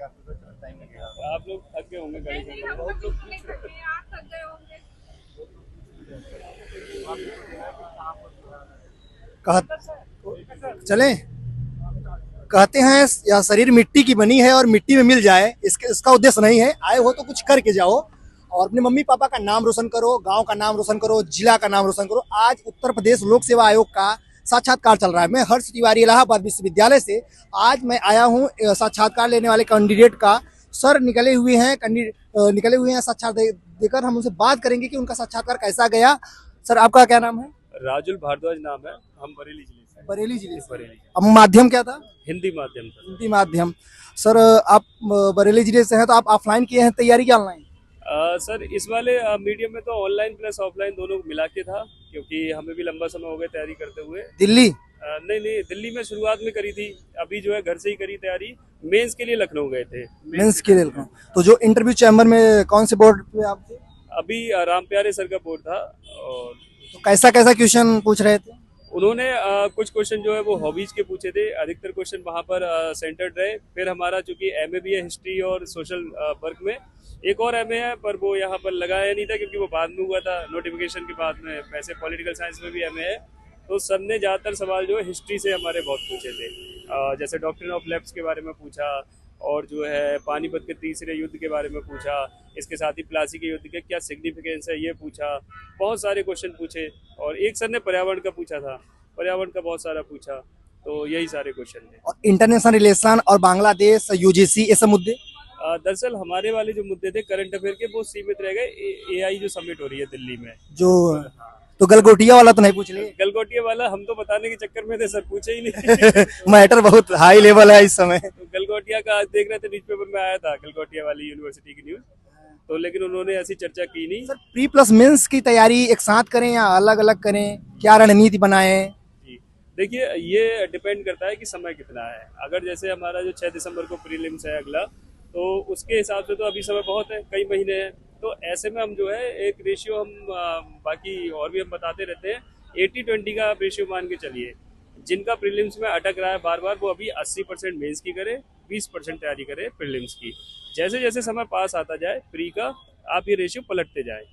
लगेगा, तो टाइम लगेगा। आप लोग थक गए होंगे गाड़ी नहीं, चलाते हम हुए। कभी नहीं थके हैं, आप थक गए होंगे। चलें। कहते हैं यह शरीर मिट्टी की बनी है और मिट्टी में मिल जाए, इसके इसका उद्देश्य नहीं है। आए हो तो कुछ करके जाओ और अपने मम्मी पापा का नाम रोशन करो, गांव का नाम रोशन करो, जिला का नाम रोशन करो। आज उत्तर प्रदेश लोक सेवा आयोग का साक्षात्कार चल रहा है। मैं हर्ष तिवारी इलाहाबाद विश्वविद्यालय से आज मैं आया हूँ साक्षात्कार लेने वाले कैंडिडेट का। सर निकले हुए हैं, निकले हुए हैं साक्षात्कार देकर। हम उनसे बात करेंगे कि उनका साक्षात्कार कैसा गया। सर आपका क्या नाम है? राजुल भारद्वाज नाम है, हम बरेली जिले से। बरेली जिले से। बरेली, अब माध्यम क्या था? हिंदी माध्यम से। हिंदी माध्यम। सर आप बरेली जिले से हैं तो आप ऑफलाइन किए हैं तैयारी या ऑनलाइन? सर इस वाले मीडियम में तो ऑनलाइन प्लस ऑफलाइन दोनों मिला के था, क्योंकि हमें भी लंबा समय हो गया तैयारी करते हुए। दिल्ली? नहीं नहीं, दिल्ली में शुरुआत में करी थी, अभी जो है घर से ही करी तैयारी। मेंस के लिए लखनऊ गए थे। मेंस के लिए। तो जो इंटरव्यू चैम्बर में कौन से बोर्ड पे आप थे? अभी राम प्यारे सर का बोर्ड था। और तो कैसा कैसा क्वेश्चन पूछ रहे थे? उन्होंने कुछ क्वेश्चन जो है वो हॉबीज के पूछे थे, अधिकतर क्वेश्चन वहाँ पर सेंटर्ड रहे। फिर हमारा चूंकि एमए भी है हिस्ट्री और सोशल वर्क में, एक और एमए है पर वो यहाँ पर लगाया नहीं था क्योंकि वो बाद में हुआ था नोटिफिकेशन के बाद में। वैसे पॉलिटिकल साइंस में भी एमए है। तो सर ने ज़्यादातर सवाल जो है हिस्ट्री से हमारे बहुत पूछे थे। जैसे डॉक्ट्रिन ऑफ लेफ्ट के बारे में पूछा, और जो है पानीपत के तीसरे युद्ध के बारे में पूछा, इसके साथ ही प्लासी के युद्ध के क्या सिग्निफिकेंस है ये पूछा। बहुत सारे क्वेश्चन पूछे। और एक सर ने पर्यावरण का पूछा था, पर्यावरण का बहुत सारा पूछा। तो यही सारे क्वेश्चन थे। और इंटरनेशनल रिलेशन और बांग्लादेश, यूजीसी, ये सब मुद्दे? दरअसल हमारे वाले जो मुद्दे थे करंट अफेयर के, वो सीमित रह गए। एआई जो समिट हो रही है दिल्ली में, जो तो गलगोटिया वाला तो नहीं पूछ लिए? गलगोटिया वाला हम तो बताने के चक्कर में थे, सर पूछे ही नहीं। मैटर बहुत हाई लेवल है इस समय। तो गलगोटिया का आज देख रहे थे, न्यूज़पेपर में आया था गलगोटिया वाली यूनिवर्सिटी की न्यूज। तो लेकिन उन्होंने ऐसी चर्चा की नहीं। सर प्री प्लस मेंस की तैयारी एक साथ करें या अलग अलग करें, क्या रणनीति बनाएं? जी, देखिए ये डिपेंड करता है कि समय कितना है। अगर जैसे हमारा जो 6 दिसंबर को प्रीलिम्स है अगला, तो उसके हिसाब से तो अभी समय बहुत है, कई महीने हैं। तो ऐसे में हम जो है एक रेशियो हम बाकी और भी हम बताते रहते हैं, 80-20 का आप रेशियो मान के चलिए। जिनका प्रीलिम्स में अटक रहा है बार बार, वो अभी 80% मेंस की करे, 20% तैयारी करे प्रीलिम्स की। जैसे जैसे समय पास आता जाए प्री का, आप ये रेशियो पलटते जाए,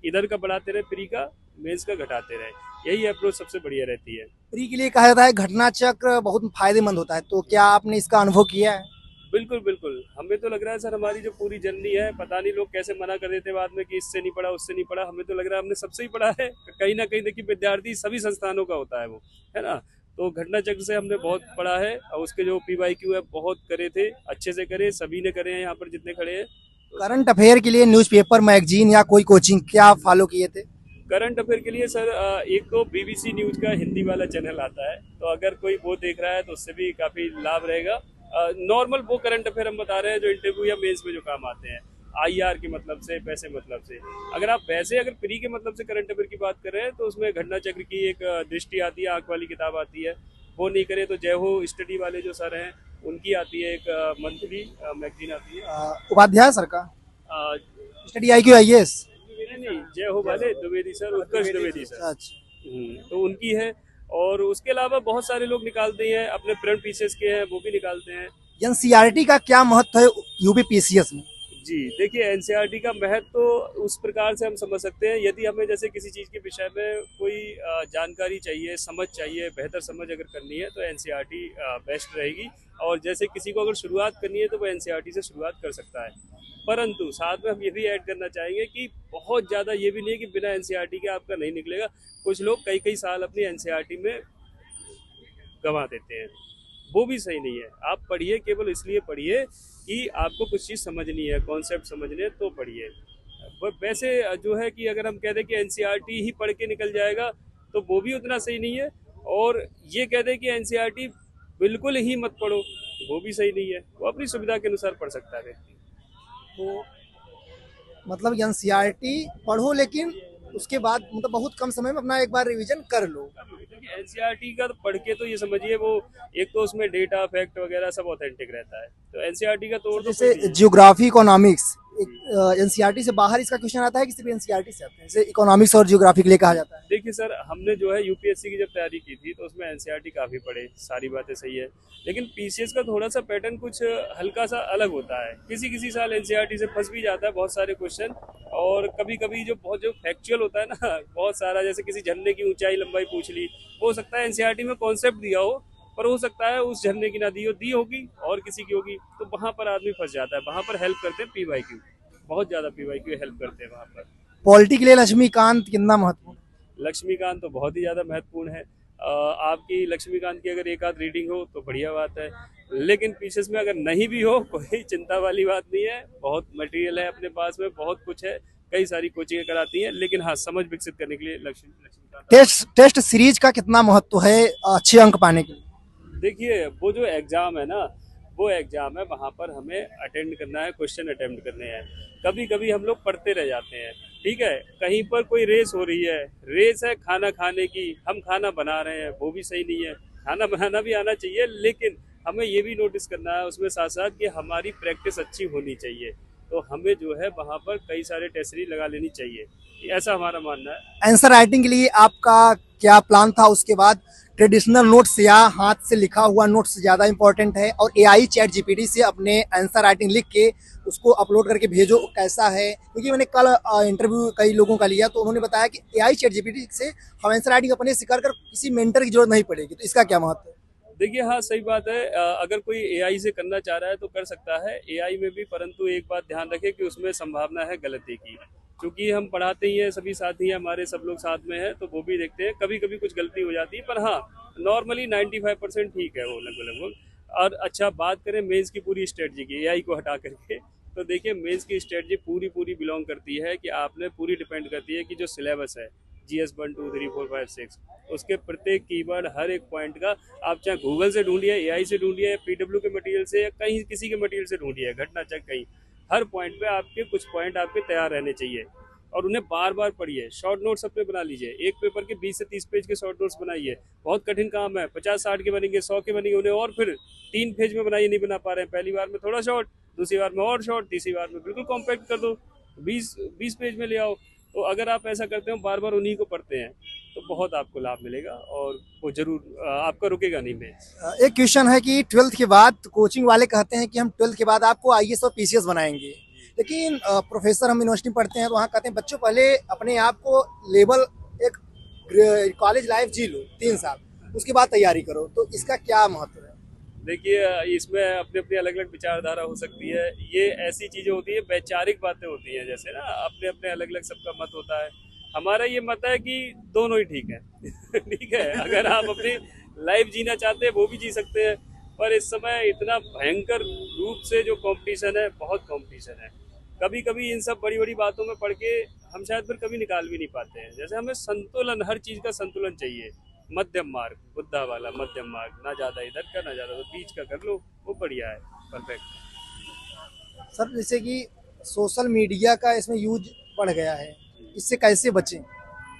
इधर का बढ़ाते रहे प्री का, मेंस का घटाते रहे। यही अप्रोच सबसे बढ़िया रहती है। प्री के लिए कहा जाता है घटना चक्र बहुत फायदेमंद होता है, तो क्या आपने इसका अनुभव किया है? बिल्कुल बिल्कुल, हमें तो लग रहा है सर हमारी जो पूरी जर्नी है, पता नहीं लोग कैसे मना कर देते बाद में कि इससे नहीं पढ़ा उससे नहीं पढ़ा। हमें तो लग रहा है हमने सबसे ही पढ़ा है। कहीं ना कहीं देखिए विद्यार्थी सभी संस्थानों का होता है वो, है ना। तो घटना चक्र से हमने बहुत पढ़ा है, और उसके जो पीवाईक्यू है बहुत करे थे, अच्छे से करे, सभी ने करे हैं यहाँ पर जितने खड़े हैं। करंट अफेयर के लिए न्यूज़पेपर, मैगजीन या कोई कोचिंग क्या फॉलो किए थे? करंट अफेयर के लिए सर एक तो बीबीसी न्यूज का हिंदी वाला चैनल आता है, तो अगर कोई वो देख रहा है तो उससे भी काफी लाभ रहेगा। नॉर्मल वो करंट अफेयर हम बता रहे हैं जो इंटरव्यू या मेंस में जो काम आते हैं, आईआर के मतलब से, पैसे मतलब से। अगर आप वैसे अगर प्री के मतलब से करंट अफेयर की बात कर रहे हैं, तो उसमें घटना चक्र की एक दृष्टि आती है, आंख वाली किताब आती है। वो नहीं करे तो जय हो स्टडी वाले जो सर हैं उनकी आती है, एक मंथली मैगजीन आती है। उपाध्याय सर का अ, स्टडी IQ IAS? नहीं, जय हो वाले द्विवेदी सर, उत्कर्ष द्विवेदी सर। अच्छा। तो उनकी है। और उसके अलावा बहुत सारे लोग निकालते हैं, अपने फ्रंट पीसेस के हैं वो भी निकालते हैं। एनसीईआरटी का क्या महत्व है यूपीपीसीएस में? जी, देखिए एनसीईआरटी का महत्व तो उस प्रकार से हम समझ सकते हैं, यदि हमें जैसे किसी चीज़ के विषय में कोई जानकारी चाहिए, समझ चाहिए, बेहतर समझ अगर करनी है तो एनसीईआरटी बेस्ट रहेगी। और जैसे किसी को अगर शुरुआत करनी है तो वो एनसीईआरटी से शुरुआत कर सकता है। परंतु साथ में हम ये भी ऐड करना चाहेंगे कि बहुत ज़्यादा ये भी नहीं है कि बिना एनसीईआरटी के आपका नहीं निकलेगा। कुछ लोग कई कई साल अपनी एनसीईआरटी में गंवा देते हैं, वो भी सही नहीं है। आप पढ़िए, केवल इसलिए पढ़िए कि आपको कुछ चीज़ समझनी है, कॉन्सेप्ट समझने हैं तो पढ़िए। वैसे जो है कि अगर हम कह दें कि एनसीईआरटी ही पढ़ के निकल जाएगा तो वो भी उतना सही नहीं है। और ये कह दें कि एनसीईआरटी बिल्कुल ही मत पढ़ो, वो भी सही नहीं है। वो अपनी सुविधा के अनुसार पढ़ सकता है व्यक्ति। तो मतलब एनसीईआरटी पढ़ो, लेकिन उसके बाद मतलब बहुत कम समय में अपना एक बार रिवीजन कर लो। एनसीईआरटी का पढ़ के तो ये समझिए, वो एक तो उसमें डेटा फैक्ट वगैरह सब ऑथेंटिक रहता है, तो एनसीईआरटी का तोड़ तो जैसे जियोग्राफी, इकोनॉमिक्स, एनसीईआरटी से बाहर इसका क्वेश्चन आता है कि सिर्फ एनसीईआरटी से आते हैं, जैसे इकोनॉमिक्स और ज्योग्राफी के लिए कहा जाता है? देखिए सर, हमने जो है यूपीएससी की जब तैयारी की थी तो उसमें एनसीईआरटी काफ़ी पढ़े, सारी बातें सही है। लेकिन पीसीएस का थोड़ा सा पैटर्न कुछ हल्का सा अलग होता है। किसी किसी साल एनसीईआरटी से फंस भी जाता है बहुत सारे क्वेश्चन। और कभी कभी जो फैक्चुअल होता है ना बहुत सारा, जैसे किसी झरने की ऊंचाई लंबाई पूछ ली, हो सकता है एनसीईआरटी में कॉन्सेप्ट दिया हो, पर हो सकता है उस झरने की ना दी होगी और किसी की होगी, तो वहां पर आदमी फंस जाता है। वहां पर हेल्प करते हैं पीवाईक्यू, बहुत ज्यादा पीवाईक्यू हेल्प करते हैं वहां पर। पॉलिटी के लिए लक्ष्मीकांत कितना महत्वपूर्ण है? लक्ष्मीकांत तो बहुत ही ज़्यादा महत्वपूर्ण है। आपकी लक्ष्मीकांत की अगर एक आध रीडिंग हो तो बढ़िया बात है, लेकिन पीसेस में अगर नहीं भी हो कोई चिंता वाली बात नहीं है। बहुत मटेरियल है अपने पास में, बहुत कुछ है, कई सारी कोचिंग कराती हैं। लेकिन हाँ, समझ विकसित करने के लिए लक्ष्मीकांत। टेस्ट सीरीज का कितना महत्व है अच्छे अंक पाने के लिए? देखिए, वो जो एग्ज़ाम है ना, वो एग्ज़ाम है, वहाँ पर हमें अटेंड करना है, क्वेश्चन अटेम्प्ट करने हैं। कभी कभी हम लोग पढ़ते रह जाते हैं, ठीक है। कहीं पर कोई रेस हो रही है, रेस है खाना खाने की, हम खाना बना रहे हैं, वो भी सही नहीं है। खाना बनाना भी आना चाहिए, लेकिन हमें ये भी नोटिस करना है उसमें साथ साथ कि हमारी प्रैक्टिस अच्छी होनी चाहिए। तो हमें जो है वहाँ पर कई सारे टेस्ट सीरीज लगा लेनी चाहिए, ऐसा हमारा मानना है। आंसर राइटिंग के लिए आपका क्या प्लान था उसके बाद? ट्रेडिशनल नोट्स या हाथ से लिखा हुआ नोट्स ज़्यादा इंपॉर्टेंट है, और एआई चैट जीपीटी से अपने आंसर राइटिंग लिख के उसको अपलोड करके भेजो, कैसा है? क्योंकि मैंने कल इंटरव्यू कई लोगों का लिया तो उन्होंने बताया कि एआई चैट जीपीटी से हम आंसर राइटिंग अपने से कर किसी मेंटर की जरूरत नहीं पड़ेगी, तो इसका क्या महत्व है? देखिए, हाँ सही बात है। अगर कोई एआई से करना चाह रहा है तो कर सकता है एआई में भी, परंतु एक बात ध्यान रखें कि उसमें संभावना है गलती की। क्योंकि हम पढ़ाते ही हैं, सभी साथी हैं हमारे, सब लोग साथ में हैं, तो वो भी देखते हैं, कभी कभी कुछ गलती हो जाती है, पर हाँ नॉर्मली 95% ठीक है वो लगभग। और अच्छा, बात करें मेंस की पूरी स्ट्रेटजी की एआई को हटा करके, तो देखिए मेंस की स्ट्रेटजी पूरी पूरी बिलोंग करती है कि आपने पूरी डिपेंड करती है कि जो सिलेबस है GS 1 2 3 4 5 6, उसके प्रत्येक कीवर्ड, हर एक पॉइंट का आप चाहे गूगल से ढूंढिए, एआई से ढूंढिए, पीडब्ल्यू के मटेरियल से, या कहीं किसी के मटेरियल से ढूंढिए, घटना चेक कहीं, हर पॉइंट पे आपके कुछ पॉइंट आपके तैयार रहने चाहिए। और उन्हें बार बार पढ़िए। शॉर्ट नोट्स अपने बना लीजिए, एक पेपर के 20 से 30 पेज के शॉर्ट नोट्स बनाइए। बहुत कठिन काम है, 50-60 के बनेंगे, 100 के बनेंगे, उन्हें और फिर 3 पेज में बनाइए, नहीं बना पा रहे हैं, पहली बार में थोड़ा शॉर्ट, दूसरी बार में और शॉर्ट, तीसरी बार में बिल्कुल कॉम्पैक्ट कर दो, 20 पेज में ले आओ। तो अगर आप ऐसा करते हो, बार बार उन्हीं को पढ़ते हैं, तो बहुत आपको लाभ मिलेगा, और वो जरूर आपका रुकेगा नहीं। में एक क्वेश्चन है कि 12th के बाद कोचिंग वाले कहते हैं कि हम 12th के बाद आपको आईएएस और पीसीएस बनाएंगे, लेकिन प्रोफेसर हम यूनिवर्सिटी में पढ़ते हैं तो वहाँ कहते हैं बच्चों पहले अपने आप को लेवल एक कॉलेज लाइफ जी लो 3 साल, उसके बाद तैयारी करो, तो इसका क्या महत्व है? देखिए, इसमें अपनी अपनी अलग अलग विचारधारा हो सकती है। ये ऐसी चीजें होती है, वैचारिक बातें होती हैं, जैसे ना अपने अपने अलग अलग सबका मत होता है। हमारा ये मत है कि दोनों ही ठीक है ठीक है, अगर आप अपनी लाइफ जीना चाहते हैं वो भी जी सकते हैं, पर इस समय इतना भयंकर रूप से जो कंपटीशन है, बहुत कंपटीशन है। कभी कभी इन सब बड़ी बड़ी बातों में पढ़ के हम शायद फिर कभी निकाल भी नहीं पाते हैं। जैसे हमें संतुलन, हर चीज का संतुलन चाहिए, मध्यम मार्ग, बुद्धा वाला मध्यम मार्ग, ना ज्यादा इधर का ना ज्यादा, तो बीच का कर लो, वो बढ़िया है, परफेक्ट। सर जैसे कि सोशल मीडिया का इसमें यूज बढ़ गया है, इससे कैसे बचें?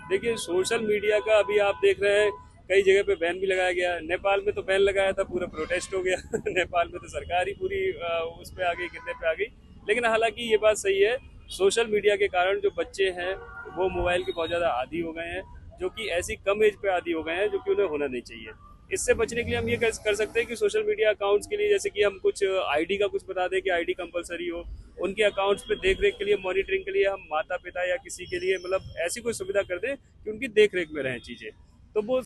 देखिए, सोशल मीडिया का अभी आप देख रहे हैं कई जगह पे बैन भी लगाया गया। नेपाल में तो बैन लगाया था, पूरा प्रोटेस्ट हो गया नेपाल में तो सरकार ही पूरी उस पे आ गई, गिरने पे आ गई। लेकिन हालांकि ये बात सही है, सोशल मीडिया के कारण जो बच्चे हैं वो मोबाइल के बहुत ज़्यादा आदी हो गए हैं, जो कि ऐसी कम एज पे आदी हो गए हैं, जो कि उन्हें होना नहीं चाहिए। इससे बचने के लिए हम ये कर सकते हैं कि सोशल मीडिया अकाउंट्स के लिए, जैसे कि हम कुछ आईडी का कुछ बता दें कि आईडी कंपलसरी हो, उनके अकाउंट्स पे देख रेख के लिए, मॉनिटरिंग के लिए हम माता पिता या किसी के लिए मतलब ऐसी कोई सुविधा कर दें कि उनकी देख रेख में रहें चीज़ें, तो वो